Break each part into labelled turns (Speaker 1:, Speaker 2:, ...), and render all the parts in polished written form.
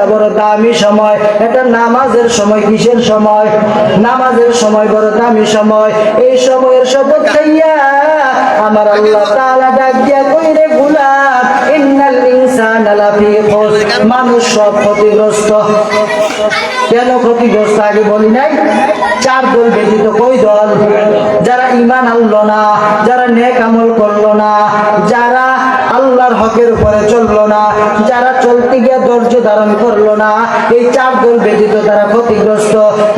Speaker 1: সময়টা বড় দামি সময়। এটা নামাজের সময়। কিসের সময়? নামাজের সময় বড় দামি সময়। এই সময়ের শপথ খাইয়া আমার আল্লাহ তাআলা ডাক দিয়া কইরে গোলাম ইন্নাল ইনসানা লাফি খুসর, মানুষ সব ক্ষতিগ্রস্ত। কেন ক্ষতিগ্রস্ত আগে বলি নাই? চার দল ব্যতীত। কই দল? যারা ঈমান আনলো না, যারা নেক আমল করলো না, যারা আল্লাহর হকের উপরে চললো না, যারা চলতে গিয়ে ধৈর্য ধারণ করলো না, এই চার দল ব্যতীত তারা ক্ষতিগ্রস্ত।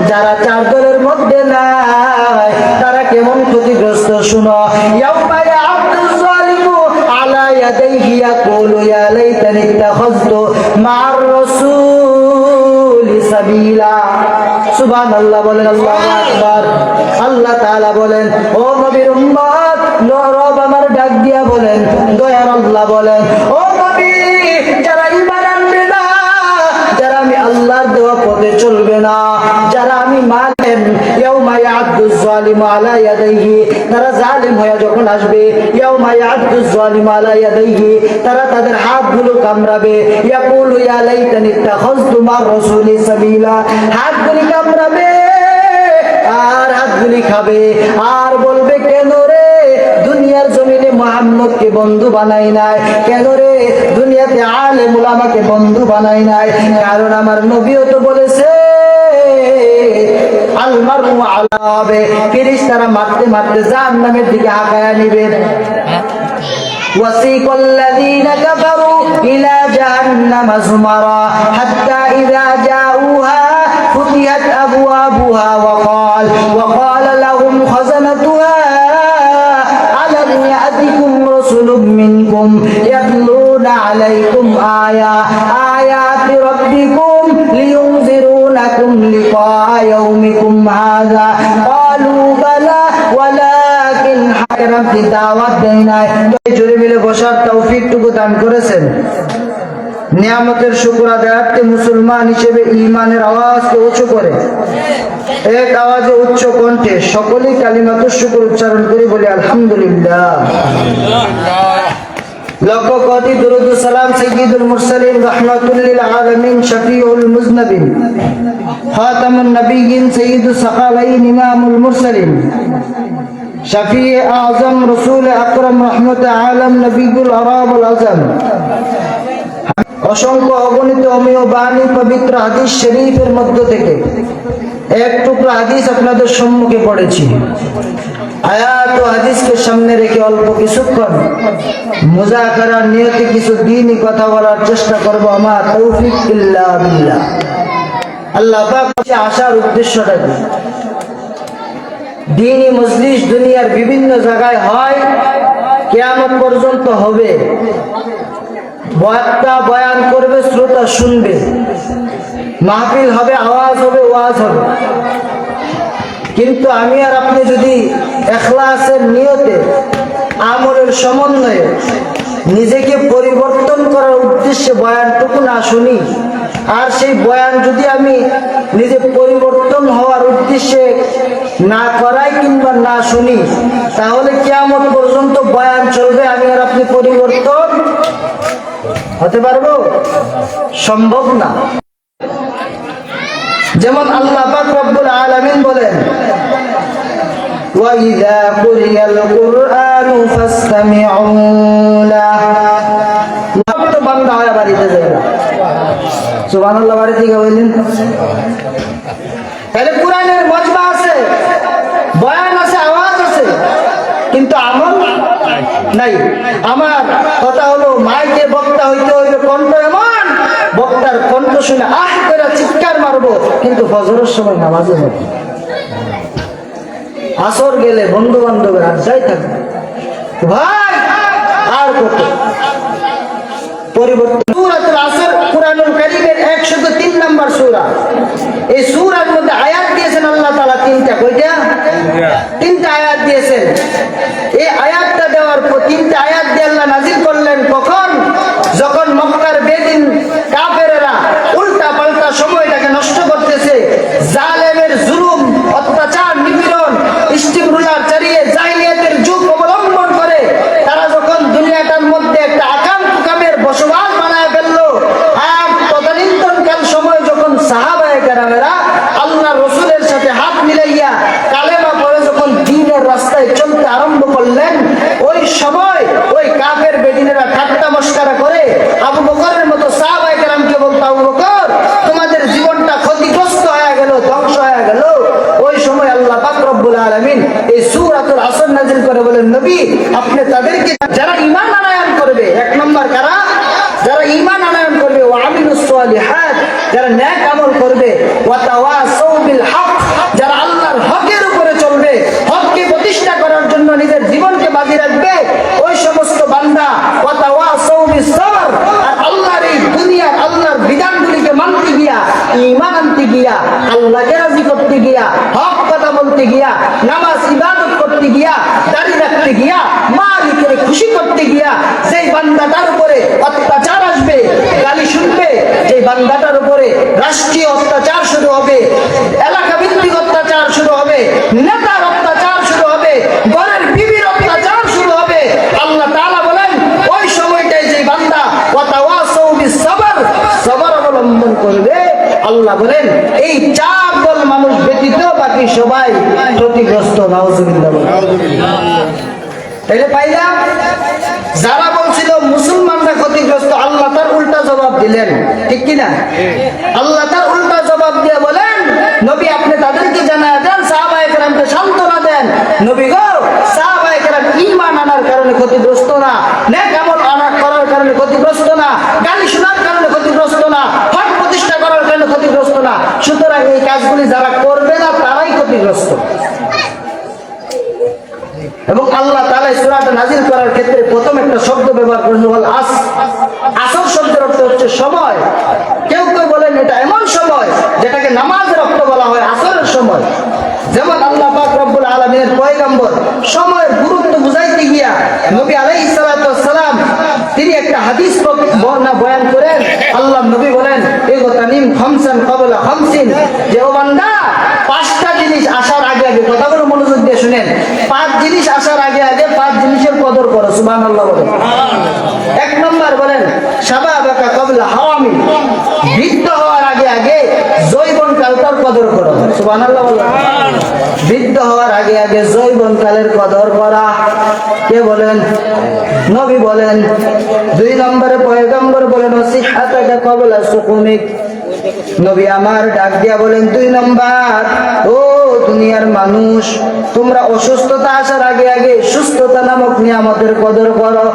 Speaker 1: যারা চার দলের মধ্যে নাই তারা কেমন ক্ষতিগ্রস্ত শুনো। ইয়াউমা ইয়া'আদুয যালিমু আলা ইয়াদাইহি ইয়াকুলু ইয়া লাইতানি ইত্তাখাযতু মা'আর রাসূলি সাবিলা। সুবহানাল্লাহ বলেন, আল্লাহু আকবার। আল্লাহ তাআলা বলেন, ও নবীর উম্মত, রব আমার ডাক দিয়া বলেন, দয়ার আল্লাহ বলেন, ও নবী, যারা ঈমান আনবে না, যারা আমি আল্লাহর দেওয়া পথে চলবে না, যারা আমি মানেন, ইয়াউমা ইয়া'আদুয যালিমু আলা ইয়াদাইহি, তারা জালিম হয়ে যখন আসবে, ইয়াউমা ইয়া'আদুয যালিমু আলা ইয়াদাইহি, তারা তাদের হাতগুলো কামড়াবে, ইয়াকুলু ইয়া লাইতানি ইত্তাখাযতু মা'আর রাসূলি সাবিলা, হাতগুলি কামড়াবে আর হাতগুলি খাবে আর বলবে, কেন রে দুনিয়ার জমিনে মুহাম্মদকে বন্ধু বানাই নাই? কেন রে দুনিয়াতে আলেম উলামাকে বন্ধু বানাই নাই? কারণ আমার নবীও তো বলেছে আল মারউ আলা হবে। ফেরেশতারা মারতে মারতে জাহান্নামের দিকে আগায়া নিবে। وسيق الذين كفروا إلى جهنم زمرا حتى إذا جاءوها فتحت أبوابها وقال لهم خزنتها ألم يأتكم رسل منكم يتلون عليكم آيات ربكم لينذرونكم لقاء يومكم هذا قالوا بلى ولكن حكمت দাওয়াত দেয় নাই। জোরে মিলে বসার তৌফিকটুকু দান করেছেন। নিয়ামতের শুকর আদায়ার্থে মুসলমান হিসেবে ঈমানের আওয়াজকে উঁচু করে এক আওয়াজে উচ্চ কণ্ঠে সকলেই কালিমাতুশ শুকর উচ্চারণ করে বলি আলহামদুলিল্লাহ। লক্ষ কোটি দুরূদ ও সালাম সাইয়্যিদুল মুরসালিন রাহমাতুল লিল আলামিন শফিউল মুজনবিন খাতামুন নবিয়্যিন সাইয়্যিদুস সাকালাইন ইমামুল মুরসালিন শফি আযম রাসূল আকরাম রহমত আলম নবিয়ুল আরাবুল আযম অসংখ্য অগণিত অমেয় বাণী পবিত্র হাদিস শরীফের মধ্য থেকে এক টুকরা হাদিস আপনাদের সম্মুখে পড়েছি। আয়াত ও হাদিসকে সামনে রেখে অল্প কিছুক্ষণ মুযাকারার নিয়তে কিছু দ্বীনি কথা বলার চেষ্টা করব। আমার তৌফিক ইল্লা বিল্লাহ। আল্লাহ পাক আসার উদ্দেশ্যটা কি? দ্বীনি মজলিস দুনিয়ার বিভিন্ন জায়গায় হয়, কিয়ামত পর্যন্ত হবে। বক্তা বয়ান করবে, শ্রোতা শুনবে, মাহফিল হবে, আওয়াজ হবে, ওয়াজ হবে। কিন্তু আমি আর আপনি যদি ইখলাসের নিয়তে আমলের সমন্বয়ে নিজেকে পরিবর্তন করার উদ্দেশ্যে বয়ানটুকু না শুনি, আর সেই বয়ান যদি আমি নিজে পরিবর্তন হওয়ার উদ্দেশ্যে না করাই কিংবা না শুনি, তাহলে কিয়ামত পর্যন্ত বয়ান চলবে, আমি আর আপনি পরিবর্তন হতে পারবো? সম্ভব না। যেমন আল্লাহ পাক রব্বুল আলামিন বলেন, وَإِذَا قُرِئَ الْقُرْآنُ فَاسْتَمِعُوا لَهُ। তো বান্দা হয় বাড়িতে যাইবা, সুবহানাল্লাহ, বাড়িতে গিয়ে বললেন। তাহলে কোরআনের মজমা আছে, বয়ান আছে, আওয়াজ আছে, কিন্তু আমল নাই। আমার কথা হলো, মাইকে বক্তা হইতে হইবে, কণ্ঠ এমন বক্তার কণ্ঠ শুনে আহ করে চিৎকার মারবো, কিন্তু ফজরের সময় নামাজে যাবো। আসর গেলে বন্ধু বান্ধবের আড্ডায় থাকবে। ভাই আর কত পরিবর্তন। সূরাতুল আসর কুরআনুল কারীমের 103 নম্বর সূরা। এই সূরার মধ্যে আয়াত দিয়েছেন আল্লাহ তাআলা তিনটা। কয়টা? তিনটা আয়াত দিয়েছেন। এই আয়াতটা দেওয়ার পর তিনটা আয়াত দিয়ে আল্লাহ নাযিল করলেন কখন? যখন মক্কার বেদিন কাফেররা উল্টা পাল্টা সময়টাকে নষ্ট করতেছে, জালেমের জুলুম, অত্যাচার, নিপীড়ন, স্টিম রুলার চালিয়ে জাহিলিয়াতের যুগ অবলম্বন করে তারা যখন দুনিয়াটার মধ্যে একটা আকাম কুকামের বসবাস বানায় ফেললো, আর তদানীন্তনকাল এই সূরাতুল আসর নাযিল করে বলেন নবী আপনি তাদেরকে যারা ঈমান আনয়ন করবে, এক নম্বর কারা? যারা ঈমান আনয়ন করবে, ওয়া আমিলুস সালিহাত, যারা নেক আমল করবে, ওয়া তাওয়াসাউ বিল হক, যারা আল্লাহর হকের উপরে চলবে, হককে প্রতিষ্ঠা করার জন্য নিজের জীবনকে বাজি রাখবে, ওই সমস্ত বান্দা, ওয়া তাওয়াসাউ বিস সবর, আর আল্লাহর এই দুনিয়ার আল্লাহর বিধানগুলিকে মানতে গিয়া, ঈমান আনতে গিয়া, আল্লাহকে রাজি করতে গিয়া, হক কথা বলতে গিয়া, নামাজ ইবাদত করতে গিয়া, দাঁড়িয়ে রাখতে গিয়া, মালিকের খুশি করতে গিয়া যেই বান্দাটার উপরে অত্যাচার আসবে, গালি শুনবে, যে বান্দাটার উপরে রাষ্ট্রীয় অত্যাচার শুরু হবে, এলাকা ভিত্তিক অত্যাচার শুরু হবে, নেতার অত্যাচার শুরু হবে, ঘরের বিবির অত্যাচার শুরু হবে, আল্লাহ তাআলা বলেন ওই সময়টায় যে বান্দা ওয়াতাওয়াসাউ বিস সবর, সবর অবলম্বন করবে, আল্লাহ বলেন এই চার দল মানুষ ব্যতীত বাকি সবাই ক্ষতিগ্রস্ত। নাউজুবিল্লাহ। তাইলে পাইলাম যারা বলছিল মুসলমানরা ক্ষতিগ্রস্ত, আল্লাহ তার উল্টা জবাব দিলেন, ঠিক কিনা? আল্লাহ তার উল্টা জবাব দিয়ে বলেন নবী আপনি তাদেরকে জানায় দেন, সাহাবায়ে কেরামকে সান্ত্বনা দেন, নবী গো সাহাবায়ে কেরাম ঈমান আনার কারণে ক্ষতিগ্রস্ত না, নেক আমল করার কারণে ক্ষতিগ্রস্ত না, গালি শোনার কারণে ক্ষতিগ্রস্ত না, হক প্রতিষ্ঠা করার কারণে ক্ষতিগ্রস্ত না, সুতরাং এই কাজগুলি যারা করবে না তারাই ক্ষতিগ্রস্ত। এবং আল্লাহ তাআলা এই সূরাটা নাযিল করার ক্ষেত্রে প্রথম একটা শব্দ ব্যবহার করেছেন ওয়াল আসর। আসর শব্দের অর্থ হচ্ছে সময়। কেউ কেউ বলেন এটা এমন সময় যেটাকে নামাজের অর্থ বলা হয় আসরের সময়। যেমন আল্লাহ পাক রব্বুল আলামিনের পয়গম্বর সময়ের গুরুত্ব বুঝাইতে গিয়া নবী আলাইহিস সালাতু ওয়াস সালাম তিনি একটা হাদিস বয়ান করেন। আল্লাহ নবী বলেন ইগতানিম খামসান ক্বাবলা খামসিন, যে ও বান্দা পাঁচটা জিনিস আসার আগে আগে, কথাগুলো মনোযোগ দিয়ে শুনেন, পাঁচ জিনিস আসার আগে আগে পাঁচ জিনিসের কদর করো। সুবহানাল্লাহ বলেন। এক নম্বর বলেন শাবাবাকা ক্বাবলা হারামি, বৃদ্ধ হওয়ার আগে আগে যৌবন কালটার কদর করো। সুবহানাল্লাহ বলেন। বৃদ্ধ হওয়ার আগে আগে যৌবন কালের কদর করা। কে বলেন? নবী বলেন। দুই নম্বরে পয়গম্বর বলেন সিহাতাকা ক্বাবলা সুকুমিক, নবী আমার ডাক দিয়া বলেন দুই নম্বর, ও দুনিয়ার মানুষ তোমরা অসুস্থতা আসার আগে আগে সুস্থতা নামক নিয়ামতের কদর করো।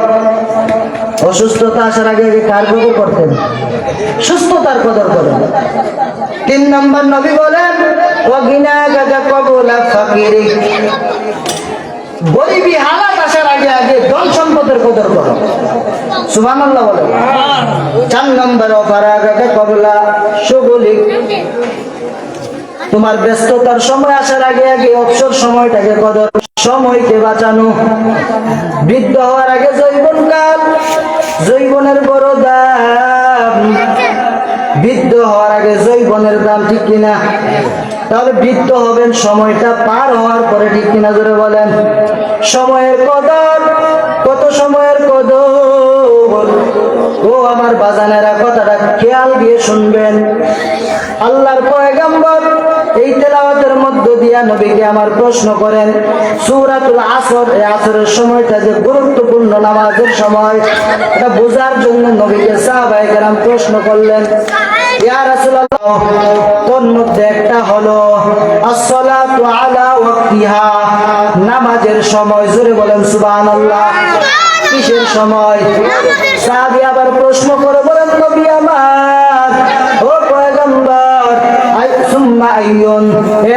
Speaker 1: অসুস্থতা আসার আগে আগে কার কদর করতেন? সুস্থতার কদর করেন। তিন নম্বর নবী বলেন ওয়াগিনাকা ক্বাবলা ফাকিরিক, গরিবী হালাত আসার আগে আগে ধন সম্পদের কদর করো। সুবহানাল্লাহ বলেন। চার নম্বর ফারাগাকা ক্বাবলা শুগুলিক, তোমার ব্যস্ততার সময় আসার আগে আগে অবসর সময়টাকে কদর, সময়কে বাঁচানো। বৃদ্ধ হওয়ার আগে যৌবনকাল, যৌবনের বড় দাম। বৃদ্ধ হওয়ার আগে যৌবনের দাম, ঠিক কিনা? তাহলে বৃদ্ধ হবেন সময়টা পার হওয়ার পরে, ঠিক কিনা জোরে বলেন? সময়ের কদর, কত সময়ের কদর। ও আমার বাজানেরা কথাটা খেয়াল দিয়ে শুনবেন। আল্লাহর পয়গম্বর এই তেলাওয়াতের মধ্য দিয়া নবীকে আমার প্রশ্ন করেন সূরাতুল আসর, এই আসরের সময়টা যে গুরুত্বপূর্ণ নামাজের সময়, এটা বোঝার জন্য নবীকে সাহাবায়ে কেরাম প্রশ্ন করলেন ইয়া রাসূলুল্লাহ, তোর মধ্যে একটা হলো আসসালাতু আলা ওয়াক্তিহা, নামাজের সময়। জোরে বলেন সুবহানাল্লাহ। কিসের সময়? সাহাবী আবার প্রশ্ন করে বলেন নবী আমার, ও পয়গম্বর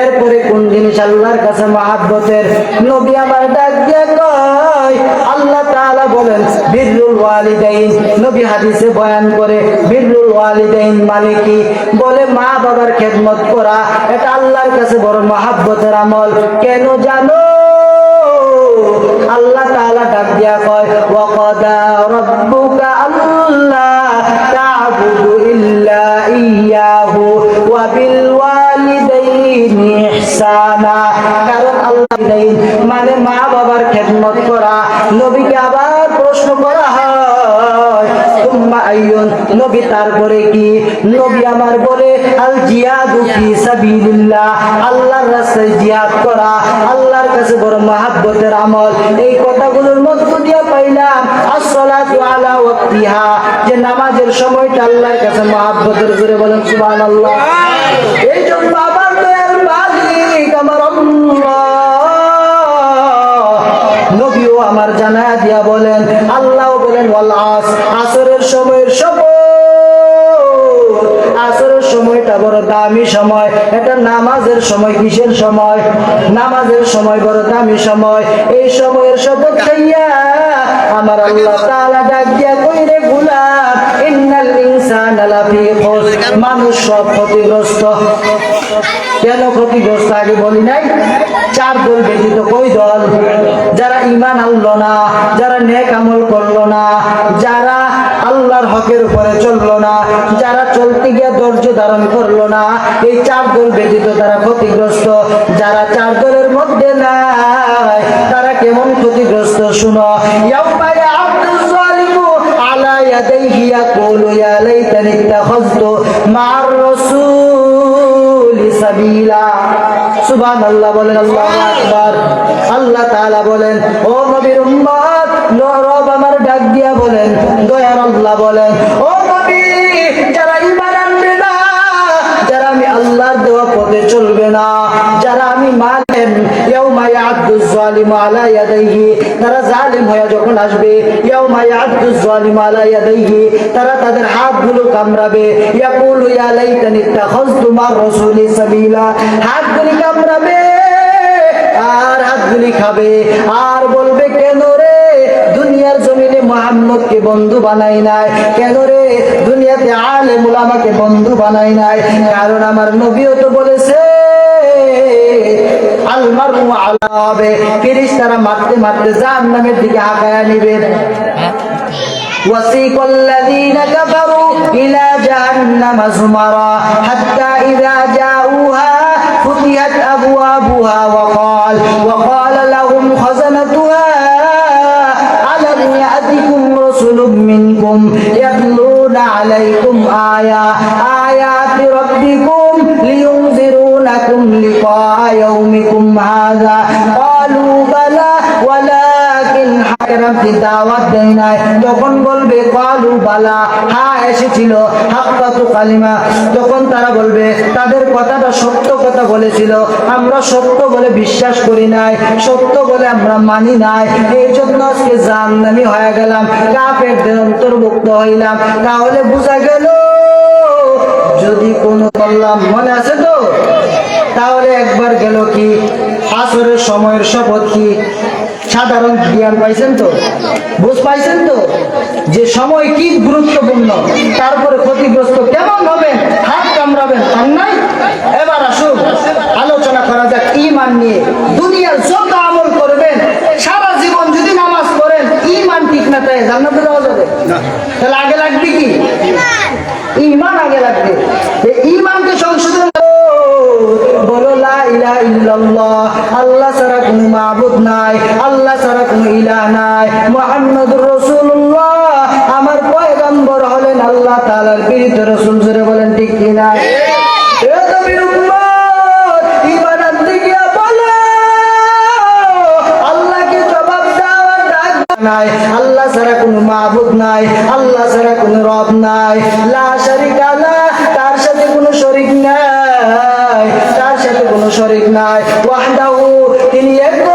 Speaker 1: এরপরে কোন জিনিস আল্লাহর কাছে মহব্বতের? নবী আমার ডাক দিয়ে কয় আল্লাহ তাআলা বলেন বিররুল ওয়ালিদাইন। নবী হাদিসে বয়ান করে বিররুল ওয়ালিদাইন মানে কি? বলে মা বাবার খেদমত করা, এটা আল্লাহর কাছে বড় মহব্বতের আমল। কেন জানো? আল্লাহ তাআলা ডাক দিয়া কয় ওয়া ক্বাদা রাব্বুকা আল্লা তা'বুদু ইল্লা ইয়্যাহু ওয়া বিল ওয়ালিদাইনি ইহসানা। কারণ আল্লাহ মানে মা বাবার খেদমত করা। নবীকে আবার প্রশ্ন করা হয় তুম্মা আইয়ুন, নবী তারপরে কি? নবী আমার বলে আল জিহাদু ফি সাবিলিল্লাহ, আল্লাহর রাস্তায় জিহাদ করা আল্লাহর কাছে বড় মহব্বতের আমল। এই কথাগুলোর মধ্য দিয়ে পাইলাম আসসালাতু আলা ওয়াক্তিহা, যে নামাজের সময়টা আল্লাহর কাছে মহব্বতের। জোরে বলেন সুবহানাল্লাহ। এই জন্য আমার দয়াল মালিক আমার আল্লাহ আমার জানা দিয়া বলেন। আল্লাহ বলেন ওয়াল আসরের সময়ের শপথ। আসরের সময়টা বড় দামি সময়, এটা নামাজের সময়। কিসের সময়? নামাজের সময় বড় দামি সময়। এই সময়ের শপথ খাইয়া আমার আল্লাহ তাআলা ডাক দিয়া কইরে গোলাম ইন্নাল ইনসানা লাফি খুসর, মানুষ সব ক্ষতিগ্রস্ত। কেন ক্ষতিগ্রস্ত আগে বলি নাই? চার দল ব্যতীত। কই দল? যারা ঈমান আনলো না, যারা নেক আমল করলো না, যারা আল্লাহর হকের উপরে চললো না, যারা চলতে গিয়ে ধৈর্য ধারণ করলো না, এই চার দল ব্যতীত তারা ক্ষতিগ্রস্ত। যারা চার দলের মধ্যে নাই তারা কেমন ক্ষতিগ্রস্ত শুনো। ইয়াউমা ইয়া'আবদুজ যালিমু আলা ইয়াদাইহি ইয়াকুলু ইয়া লাইতানি ইত্তাখাযতু মা'আর রাসূলি সাবিলা। সুবহানাল্লাহ বলেন, আল্লাহু আকবার। আল্লাহ তাআলা বলেন, ও নবীর উম্মত, রব আমার ডাক দিয়া বলেন, দয়ার আল্লাহ বলেন, ও নবী, যারা ঈমান আনবে না, যারা আমি আল্লাহর দেওয়া পথে চলবে না, যারা আমি মানেন, ইয়াউমা ইয়া'আদুজ যালিমু আলা ইয়াদাইহি, তারা জালিম হয়ে যখন আসবে, ইয়াউমা ইয়া'আদুজ যালিমু আলা ইয়াদাইহি, তারা তাদের হাতগুলো কামড়াবে, ইয়াকুলু ইয়া লাইতানি ইত্তাখাযতু মা'আর রাসূলি সাবিলা, হাতগুলি কামড়াবে আর হাতগুলি খাবে আর বলবে, কেন রে দুনিয়ার জমিনে মুহাম্মদকে বন্ধু বানাই নাই, কেন রে দুনিয়াতে আলেম উলামাকে বন্ধু বানাই নাই? কারণ আমার নবীও তো বলেছে আল মারউ আলা হবে, ফেরেশতারা মারতে মারতে জাহান্নামের দিকে হাঁকায়া নিবে। وسيق الذين كفروا إلى جهنم زمرا حتى إذا جاءوها فتحت أبوابها وقال لهم خزنتها ألم يأتكم رسل منكم يتلون عليكم آيات ربكم لينذرونكم لقاء يومكم هذا قالوا بلى ولكن দাওয়াত দেয় নাই। তখন বলবে কালু বালা, হ্যাঁ এসেছিল, হাক্কাতু কালিমা, তখন তারা বলবে তাদের কথাটা সত্য কথা বলেছিল, আমরা সত্য বলে বিশ্বাস করি নাই, সত্য বলে আমরা মানি নাই, এই জন্য আজকে জাহান্নামী হয়ে গেলাম, কাফেরদের অন্তর্ভুক্ত হইলাম। তাহলে বোঝা গেল যদি কোনো বললাম মনে আছে তো, তাহলে একবার গেল কি আসরের সময়ের শপথ কি? সাধারণ জ্ঞান পাইছেন তো, বুঝ পাইছেন তো যে সময় কি গুরুত্বপূর্ণ, তারপরে ক্ষতিগ্রস্ত কেমন হবেন, হাত কামড়াবেন, আর নাই? এবার আসুন আলোচনা করা যাক ঈমান নিয়ে। দুনিয়ার যত আমল করবেন, সারা জীবন যদি নামাজ পড়েন, ঈমান ঠিক না তাই জান্নাতে যাওয়া যাবে না। তাহলে আগে লাগবে কি? ঈমান আগে লাগবে। এই ঈমানকে সংশোধন বলো লা ইলাহা ইল্লাল্লাহ, আল্লাহ ছাড়া কোনো মাবুদ নাই, আল্লাহ ছাড়া কোনো ইলাহ নাই, মুহাম্মদুর রাসূলুল্লাহ আমার পয়গম্বর হলেন আল্লাহ তাআলার প্রেরিত রাসূল। জোরে বলেন ঠিক কি না? এ নবীর উম্মত, ঈমান আনতে গিয়ে বলো আল্লাহকে জবাব দেওয়ার ডাক নাই, আল্লাহ ছাড়া কোনো মাবুদ নাই, আল্লাহ ছাড়া কোনো রব নাই, লা শারিকা লাহ, তার সাথে কোনো শরীক নাই, তার সাথে কোনো শরীক নাই, ওয়াহদাহু, তিনি একক,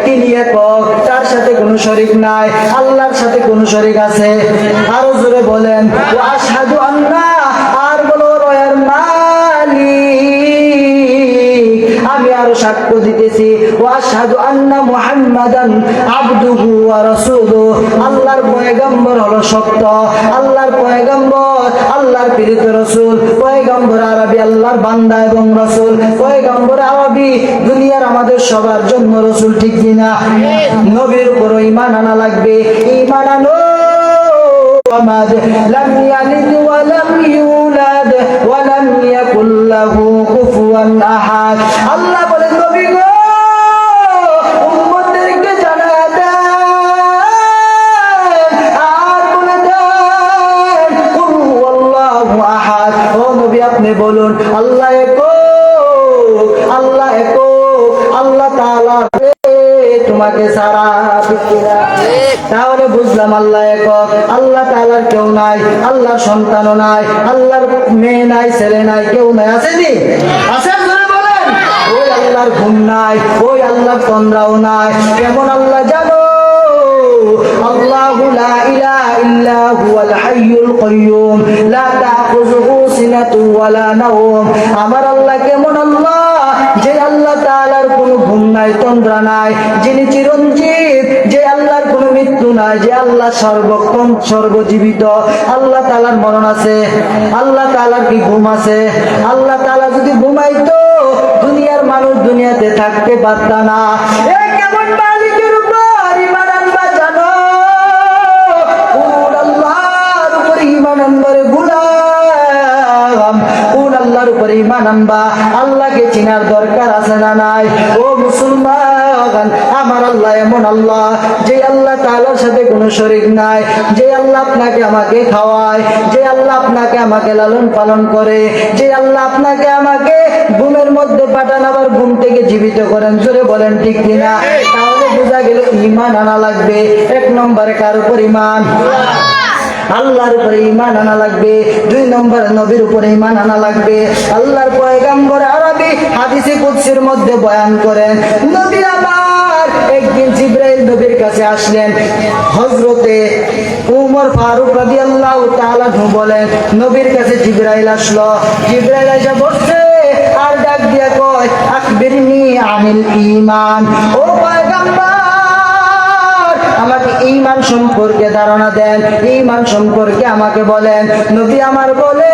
Speaker 1: তিনি একক, তার সাথে কোনো শরীক নাই। আল্লাহর সাথে কোনো শরীক আছে? আরো জোরে বলেন ওয়া আশহাদু আন্না, আর বলো রয়ের মালিক, আমি আরো সাক্ষ্য দিতেছি ওয়া আশহাদু আন্না মুহাম্মাদান আবদুহু ওয়া রাসূলুহু, আল্লাহর পয়গম্বর হলো সত্য, আল্লাহর পয়গম্বর, আল্লাহর প্রেরিত রাসূল। পয়গম্বর আরবি, আল্লাহর বান্দা এবং রাসূল। পয়গম্বর আরবি, দুনিয়ার আমাদের সবার জন্য রাসূল, ঠিক কিনা? নবীর উপর ঈমান আনা লাগবে। ঈমান আনো লাম ইয়ালিদ ওয়া লাম ইউলাদ ওয়া লাম ইয়াকুল লাহু কুফুয়ান আহাদ। আল্লাহ বলেন নবী গো, উম্মতদেরকে জানায়া দেন আর বলে দেন কুল হুয়াল্লাহু আহাদ। ও নবী আপনি বলুন আল্লাহ একক, আল্লাহ একক, আল্লাহ তাআলা তোমাকে সারা। তাহলে বুঝলাম আল্লাহ একক, আল্লাহ তাআলার কেউ নাই, আল্লাহর সন্তানও নাই, আল্লাহর মেয়ে নাই, ছেলে নাই, কেউ নাই। আছে নি? আছে? জোরে বলেন। ওই আল্লাহর ঘুম নাই, ওই আল্লাহর তন্দ্রাও নাই। কেমন আল্লাহ জানো? আল্লাহু লা ইলাহা ইল্লা হুয়াল হাইয়ুল কাইয়্যুম লা তাখুযুহু সিনাতুন ওয়ালা নাওম। আমার আল্লাহ কেমন আল্লাহ? যে আল্লাহ তাআলার কোনো ঘুম নাই, তন্দ্রা নাই, যিনি চিরঞ্জীব, যে আল্লাহর কোনো মৃত্যু নাই, যে আল্লাহ সর্বক্ষণ সর্বজীবিত। আল্লাহ তাআলার মরণ আছে? আল্লাহ তাআলার কি ঘুম আছে? আল্লাহ তাআলা যদি ঘুমাইতো দুনিয়ার মানুষ দুনিয়াতে থাকতে পারত না। এই কেমন মালিকের উপর ঈমান আনবা জানো? কোন আল্লাহর উপর ঈমান আনবারে গোলাম, কোন আল্লাহর উপর ঈমান আনবা? আল্লাহকে চিনার দরকার আছে না নাই? ও মুসলমান, আমার আল্লাহ এমন আল্লাহ, যে আল্লাহ তাআলার সাথে কোনো শরীক নাই, যে আল্লাহ আপনাকে আমাকে খাওয়ায়, যে আল্লাহ আপনাকে আমাকে লালন পালন করে, যে আল্লাহ আপনাকে আমাকে ঘুমের মধ্যে পাঠান, আবার ঘুম থেকে জীবিত করেন। জোরে বলেন ঠিক কিনা? তাহলে বোঝা গেল ঈমান আনা লাগবে। এক নম্বরে কার উপর ঈমান? আল্লাহর উপরে ঈমান আনা লাগবে। দুই নম্বরে নবীর উপরে ঈমান আনা লাগবে। আল্লাহর পয়গম্বর আরবি হাদিসে কুদসির মধ্যে বয়ান করেন, নবী আমার একদিন জিবরাইল নবীর কাছে আসলেন। হযরতে উমর ফারুক রাদিয়াল্লাহু তাআলা বলেন, নবীর কাছে জিবরাইল আসলো। জিবরাইল এসে বসছে আর ডাক দিয়া কয়, আখবিরনি আনিল ঈমান। ও পয়গম্বর, আমাকে ঈমান সম্পর্কে ধারণা দেন, ঈমান সম্পর্কে আমাকে বলেন। নবী আমার বলে,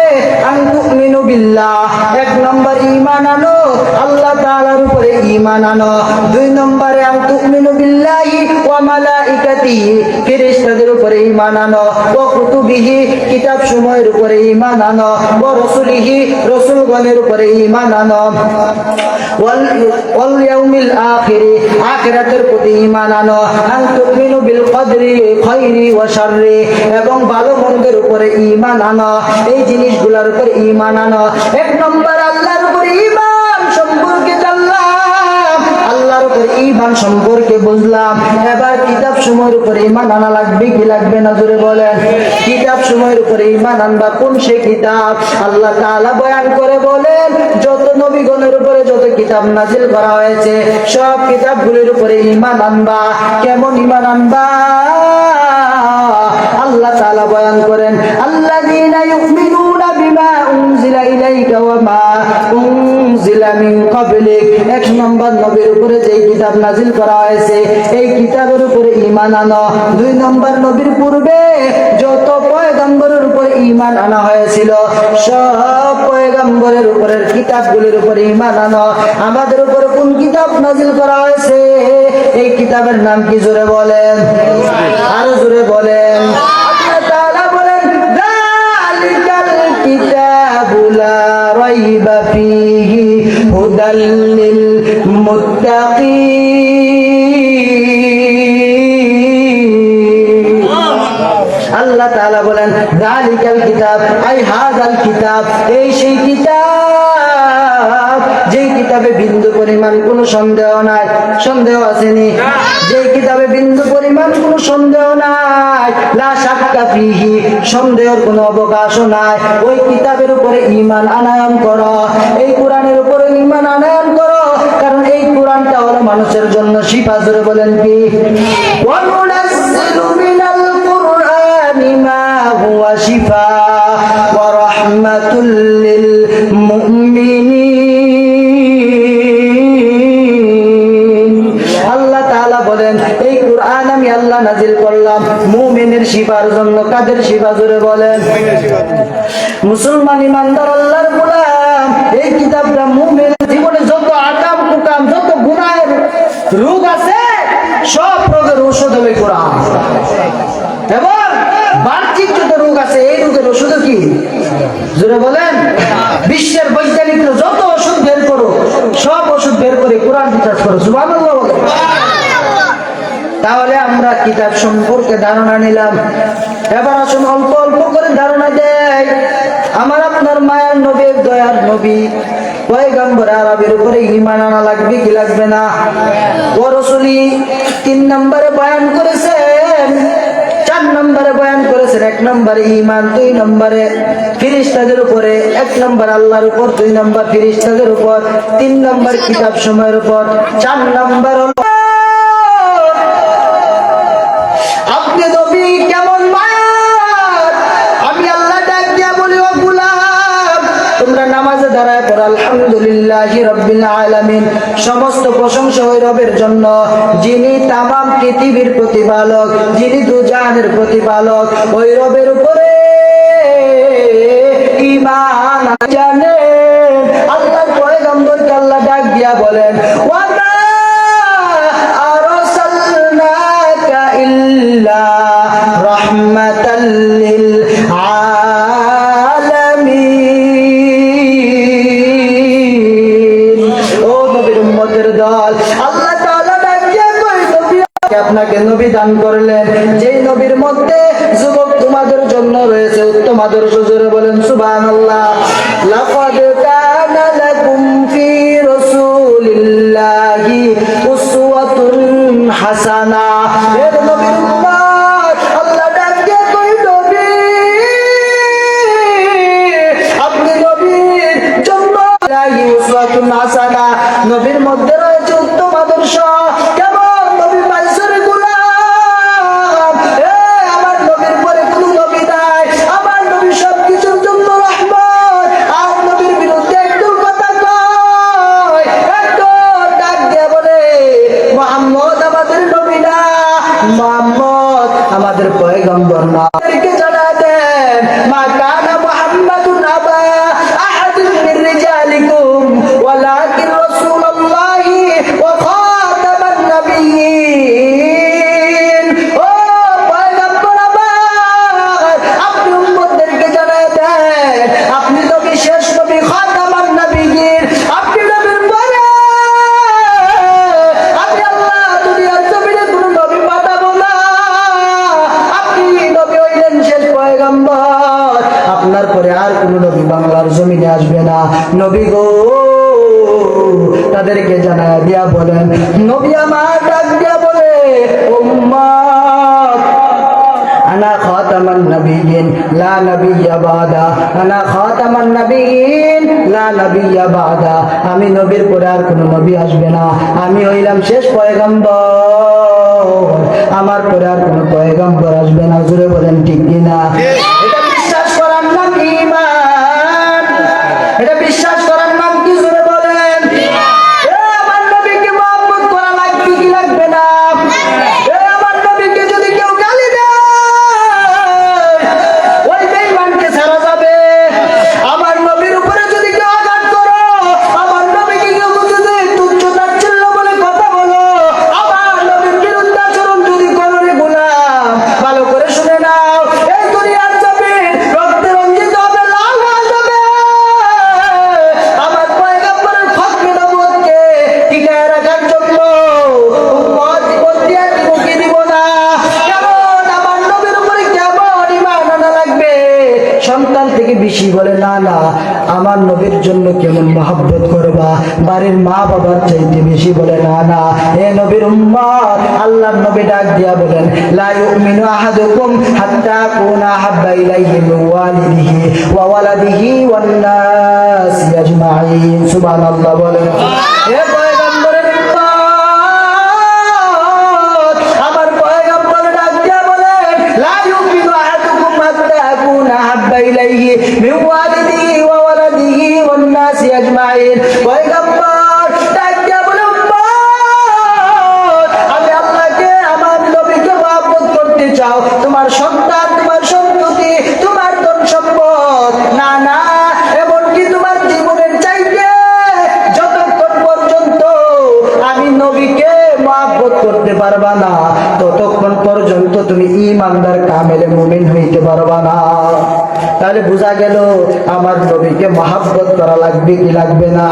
Speaker 1: আন তুমিনু বিল্লাহ, এক নম্বর ঈমান আনো আল্লাহ তাআলার উপরে ঈমান আনো। দুই নম্বরে আন তুমিনু বিল্লাহি ওয়া মালাইকাতিহি, ফেরেশতাদের উপরে ঈমান আনো। ওয়া কুতুবিহি, কিতাব সমূহের উপরে ঈমান আনো। ওয়া রাসূলিহি, রাসূলগণের উপরে ঈমান আনো। ওয়াল ইয়াউমিল আখির, আখিরাতের প্রতি ঈমান আনো। আন তুমিনু বিল কদরি খায়রি ওয়া শাররি, এবং ভালো মন্দের উপরে ঈমান আনো। এই জিনিসগুলোর উপরে ঈমান আনো। এক নম্বর আল্লাহর উপরে ঈমান সম্পর্কে জানলাম, আল্লাহর উপরে ঈমান সম্পর্কে বুঝলাম। এবার কিতাব সমূহের উপরে ঈমান আনা লাগবে কি লাগবে না? জোরে বলেন। কিতাব সমূহের উপরে ঈমান আনবা। কোন সে কিতাব? আল্লাহ তাআলা বয়ান করে বলেন, যত নবীগণের উপরে যত কিতাব নাজিল করা হয়েছে সব কিতাবগুলোর উপরে ঈমান আনবা। কেমন ঈমান আনবা? আল্লাহ তাআলা বয়ান করেন, আল্লাযীনা ইউমিনুনা বিমা উনজিলা ইলাইকা ওয়া মা উনজিলা মিন ক্বাবলিক। এক নম্বর নবীর উপরে যে কিতাব নাজিল করা হয়েছে এই কিতাবের উপরে ঈমান আনো। দুই নম্বর নবীর পূর্বে যত পয়গম্বরের উপরে ঈমান আনা হয়েছিল সব পয়গম্বরের উপরের কিতাবগুলোর উপরে ঈমান আনো। আমাদের উপরে কোন কিতাব নাজিল করা হয়েছে? এই কিতাবের নাম কি? জোরে বলেন, আরো জোরে বলেন। আল্লাহ তাআলা বলেন, যালিকাল কিতাবু লা রাইবা ফীহি হুদাল লিল মুত্তাকিন। আল্লাহ তাআলা বলেন, যালিকাল কিতাব, আই হাযাল কিতাব, এই সেই কিতাব যেই কিতাবে বিন্দু পরিমাণ কোনো সন্দেহ নাই। সন্দেহ আসেনি? যেই কিতাবে বিন্দু পরিমাণ কোনো সন্দেহ নাই, লা শাক্কা ফীহি, সন্দেহের কোনো অবকাশও নাই, ওই কিতাবের উপরে ঈমান আনয়ন করো। এই কোরআনের উপরে ঈমান আনয়ন করো, কারণ এই কোরআনটা হলো মানুষের জন্য শিফা। জোরে বলেন কি? ওয়া নুনাজ্জিলু মিনাল কুরআনি মা হুয়া শিফা ওয়া রাহমাতুল লিল মুমিনিন। আল্লাহ তাআলা বলেন, এই কোরআন আমি আল্লাহ নাজিল করলাম মুমিনের শিফার জন্য। কাদের শিফা? জোরে বলেন। মুসলমান ইমানদার আল্লাহর গোলাম, এই কিতাবটা মুমিনের জীবনে যত আকাম কুকাম, যত গুনাহের রোগ আছে সব রোগের ঔষধ হবে কোরআন। এবং বাহ্যিক যত রোগ আছে এই রোগের ওষুধ কি? জোরে বলেন। বিশ্বের বৈজ্ঞানিকরা যত ওষুধ বের করো সব ওষুধ বের করে কোরআন বিশ্বাস করো। সুবহানাল্লাহ বলেন। তাহলে আমরা কিতাব সম্পর্কে ধারণা নিলাম। এবার আসুন অল্প অল্প করে ধারণা দেয়। আমার আপনার মায়ের নবী, দয়ার নবী পয়গম্বর আরবির উপরে ঈমান আনা লাগবে কি লাগবে না? ও রাসূলি 3 নম্বরে বয়ান করেছেন, 4 নম্বরে বয়ান করেছেন বলছেন 1 নম্বরে ঈমান, 2 নম্বরে ফেরেশতাদের উপরে, 1 নম্বর আল্লাহর উপর, 2 নম্বর ফেরেশতাদের উপর, 3 নম্বর কিতাব সময়ের উপর, 4 নম্বর হলো আপনি নবী কেমন মায়ার। আমি আল্লাহ ডাক দিয়া বলি, ও গোলাম তোমরা নামাজে দাঁড়ায় পড়ো আলহামদুলিল্লাহি রাব্বিল আলামিন। সমস্ত প্রশংসা ওই রবের জন্য যিনি তামাম পৃথিবীর প্রতিপালক, যিনি দুজাহানের প্রতিপালক। ওই রবের উপরে ঈমান জানে। আল্লাহর পয়গম্বরকে আল্লাহ ডাক দিয়া বলেন, ওয়ামা আরসালনাকা ইল্লা রাহমাতাল লিল আলামিন। ও নবীর উম্মতের দল, আল্লাহ তাআলা ডাক দিয়া কই নবী আপনাকে নবী দান করলেন, যেই নবীর মধ্যে যুবক তোমাদের জন্য রয়েছে উত্তম আদর্শ। জোরে বলেন সুবহানাল্লাহ। লাকাদ কানা লাকুম ফি রাসূলিল্লাহি উসওয়াতুন হাসানা। এর নবীর উম্মত আল্লাহ ডাক দিয়ে কই নবী আপনি নবীর জন্য উসওয়াতুন হাসানা, নবীর মধ্যে রয়েছে উত্তম আদর্শ। কেমন নবী পাইছেন গোলাম? আমার নবীর পরে কোনো নবী নাই। আমার নবী সবকিছুর জন্য রহমত। আর নবীর বিরুদ্ধে একটু কথা কয়, একটু ডাক দিয়ে বলে মুহাম্মদ আমাদের নবী না, মুহাম্মদ আমাদের পয়গম্বর না। আমাদেরকে জানা দেন মা কানা মুহাম্মাদুন আবা আহাদিন মির রিজালিকুম ওয়ালাকিন রাসূলুল্লাহি ওয়া খাতামান নাবিয়্যিন। ও পয়গম্বর আমার, আপনি উম্মতদেরকে জানায় দেন আপনি নবী, শেষ নবী, খাতামান নাবিয়্যিন। আপনি নবীর পরে আমি আল্লাহ দুনিয়ার জমিনে কোনো নবী পাঠাবো না। আপনি নবী হইলেন শেষ পয়গম্বর। আপনার পরে আর কোনো নবী বাংলার জমিনে আসবে না। নবী গো তাদেরকে জানায় দিয়া বলেন, নবী আমার ডাক দিয়া বলে উম্মত আনা খাতামান নাবিয়্যিন লা নাবিয়্যা বাদা, আনা খাতামান নাবিয়্যিন লা নাবিয়্যা বাদা। আমি নবীর পরে আর কোনো নবী আসবে না। আমি হইলাম শেষ পয়গম্বর, আমার পরে আর কোনো পয়গম্বর আসবে না। জোরে বলেন ঠিক কিনা? এটা বিশ্বাস করার নাম ঈমান। এটা বিশ্বাস করার নাম কি? জোরে বলেন। আমার নবীকে মহব্বত করা লাগবে কি লাগবে না? আমার নবীকে যদি কেউ গালি দেয় ওই বেঈমানকে ছাড়া যাবে। আমার নবীর উপরে যদি কেউ আঘাত করো, আমার নবীকে কেউ যদি তুচ্ছ তাচ্ছিল্য বলে কথা বলো, আমার নবীর বিরুদ্ধে আচরণ যদি করো রে গোলাম, ভালো করে শুনে নাও, এই দুনিয়ার জমিন রক্তে রঞ্জিত হবে, লাল হয়ে যাবে। আমার পয়গম্বরের খতমে নবুয়তকে টিকায় রাখার জন্য উম্মত জীবন দিয়ে মুখে দিব না। কেমন আমার নবীর উপরে কেমন ঈমান আনা লাগবে? সন্তান থেকে বেশি বলে না না, আমার নবীর জন্য কেমন মহব্বত করবা, বাড়ির মা বাবার চাইতে বেশি বলে না না। এ নবীর উম্মত, আল্লাহর নবী ডাক দিয়া বলেন, লা ইউমিনু আহাদুকুম হাত্তা কুনা হাব্বা ইলাইহি মিন ওয়ালিদিহি ওয়া ওয়ালাদিহি ওয়ান নাসি আজমাইন। সুবহানাল্লাহ বলেন। এ পয়গম্বরের উম্মত, আমার পয়গম্বর ডাক দিয়া বলেন, লা ইউমিনু আহাদুকুম হাত্তা কুনা হাব্বা ইলাইহি মিন ওয়ালিদিহি ওয়া ওয়ালাদিহি ওয়ান নাসি আজমাইন। পয়গম্বর ডাক দিয়া বলে, উম্মত আমি আল্লাহকে, আমার নবীকে মহব্বত করতে চাও, তোমার সন্তান, তোমার সন্ততি, তোমার ধন সম্পদ না না, এমনকি তোমার জীবনের চাইতে যতক্ষণ পর্যন্ত আমি নবীকে মহব্বত করতে পারবা না, ততক্ষণ পর্যন্ত তুমি ঈমানদার কামেলে মুমিন হইতে পারবা না। তাহলে বোঝা গেল আমার নবীকে মহব্বত করা লাগবে কি লাগবে না?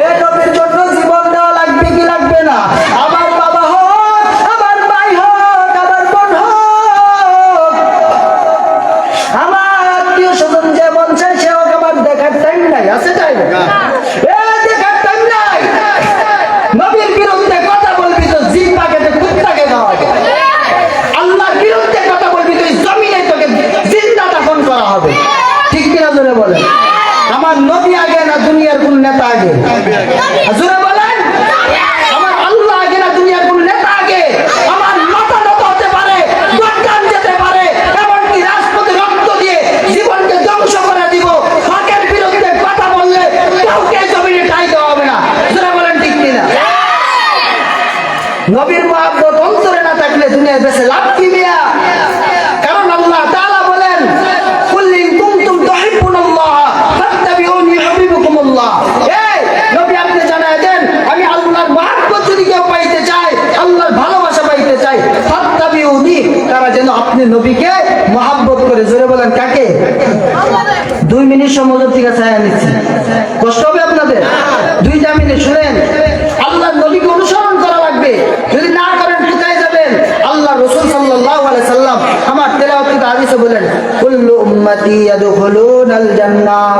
Speaker 1: এই নবীর জন্য জীবন দেওয়া লাগবে কি লাগবে না? আমার বাবা হোক, আমার ভাই হোক, আমার বোন হোক, আমার আত্মীয় স্বজন যেমন চাই সে হোক, আমার দেখার টাইম নাই। আছে টাইম? দেখার টাইম নাই। নবীর বিরুদ্ধে কথা বলবি তো জিন পাকেতে কুত্তাকে দেওয়া যায়। আল্লাহর বিরুদ্ধে কথা বলবি তো জমিনে তোকে ঠিক কিনা জোরে বলেন? আমার নবী আগে না দুনিয়ার কোন নেতা আগে? জোরে বলেন। আমার আল্লাহ আগে না দুনিয়ার কোন নেতা আগে? আমার মাথা নত হতে পারে, দোকান যেতে পারে, এমনকি রাজপথে রক্ত দিয়ে জীবনকে ধ্বংস করে দিব, হকের বিরুদ্ধে কথা বললে কাউকে জমিনে ঠাঁই দেওয়া হবে না। জোরে বলেন ঠিক কিনা? নবীর মহব্বত অন্তরে না থাকলে দুনিয়ায় বেঁচে লাভ কি মিয়া? কারণ আল্লাহ তাআলা বলেন, কুল ইন কুনতুম তুহিব্বুনাল্লাহ ফাত্তাবিউনি ইউহিব্বুকুমুল্লাহ। এই নবী আপনি জানায় দেন, আমি আল্লাহর মহব্বত যদি কেউ পাইতে চায়, আল্লাহর ভালোবাসা পাইতে চায়, ফাত্তাবিউনি, তারা যেন আপনি নবীকে মহব্বত করে। জোরে বলেন কাকে? 2 মিনিট সময় থেকে ছায়া নিচ্ছি, কষ্ট হবে আপনাদের? 2টা মিনিট শুনেন। আল্লাহর নবীকে অনুসরণ করা লাগবে, যদি না করেন কোথায় যাবেন? আল্লাহ রাসূল সাল্লাল্লাহু আলাইহি সাল্লাম আমার তেলাওয়াত হাদিসে বলেন, কুল্লু উম্মতি ইয়াদখুলুনাল জান্নাহ।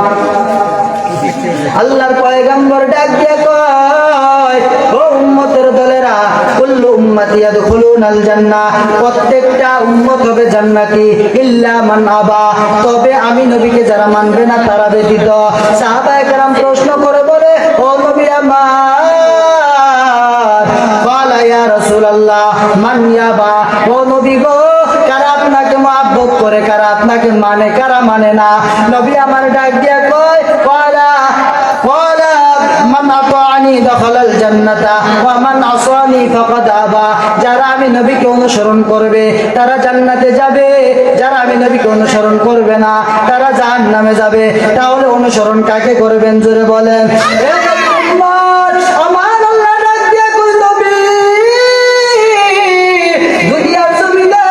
Speaker 1: আল্লাহর পয়গম্বর ডাক দিয়ে কয়, ও উম্মতের দলেরা, কুল্লু উম্মতি ইয়াদখুলুনাল জান্নাহ, প্রত্যেকটা উম্মত হবে জান্নাতি, ইল্লা মান আবা, তবে আমি নবীকে যারা মানবে না তারা ব্যতীত। সাহাবায়ে কেরাম প্রশ্ন করে বলে, ও নবী আমার, বলা ইয়া রাসূলুল্লাহ মান ইয়াবা, ও নবী গো, কারা আপনাকে মহব্বত করে, কারা আপনাকে মানে, কারা মানে না? নবী আমার ডাক দিয়া কয়, ওয়ালা মান আতাআনি দাখালাল জান্নাতা ওয়া মান আসানি ফাকাদ আবা। যারা আমি নবীকে অনুসরণ করবে তারা জান্নাতে যাবে, যারা আমি নবীকে অনুসরণ করবে না তারা জাহান্নামে যাবে। তাহলে অনুসরণ কাকে করবেন? জোরে বলেন। এ উম্মত, আমার আল্লাহ ডাক দিয়া কই, নবী দুনিয়ার জমিনে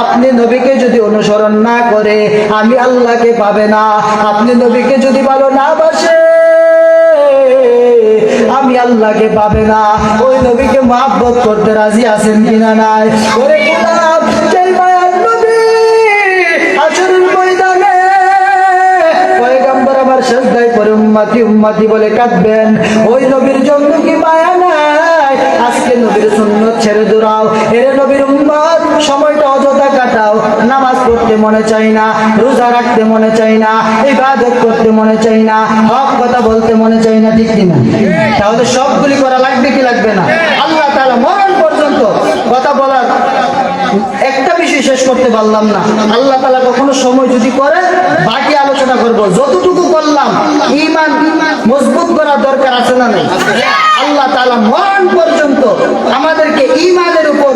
Speaker 1: আপনি নবীকে যদি অনুসরণ না করে আমি আল্লাহকে পাবে না। আপনি নবীকে যদি ভালো না বাসে আমি আল্লাহকে পাবে না। ওই নবীকে মহব্বত করতে রাজি আছেন কিনা নাই? ওরে গোলাম, সেই মায়ার নবী হাসরের ময়দানে পয়গম্বর আমার সিজদায় পড়ে উম্মতি উম্মতি বলে কাঁদবেন। ওই নবীর জন্য কি মায়া নাই? আজকে নবীর সুন্নাত ছেড়ে দৌড়াও। এরে নবীর উম্মত, সময়টা অযথা কাটাও। নামাজ পড়তে মনে চাই না, রোজা রাখতে মনে চাই না, ইবাদত করতে মনে চাই না, হক কথা বলতে মনে চাই না, ঠিক কিনা? তাহলে সবগুলি করা লাগবে কি লাগবে না? আল্লাহ তাআলা মরণ পর্যন্ত কথা বলার একটা বিষয় শেষ করতে পারলাম না। আল্লাহ তাআলা কখনো সময় যদি করে বাকি আলোচনা করব। যতটুকু করলাম ঈমান মজবুত করার দরকার আছে না নাই? আল্লাহ তাআলা মরণ পর্যন্ত আমাদেরকে ঈমানের উপর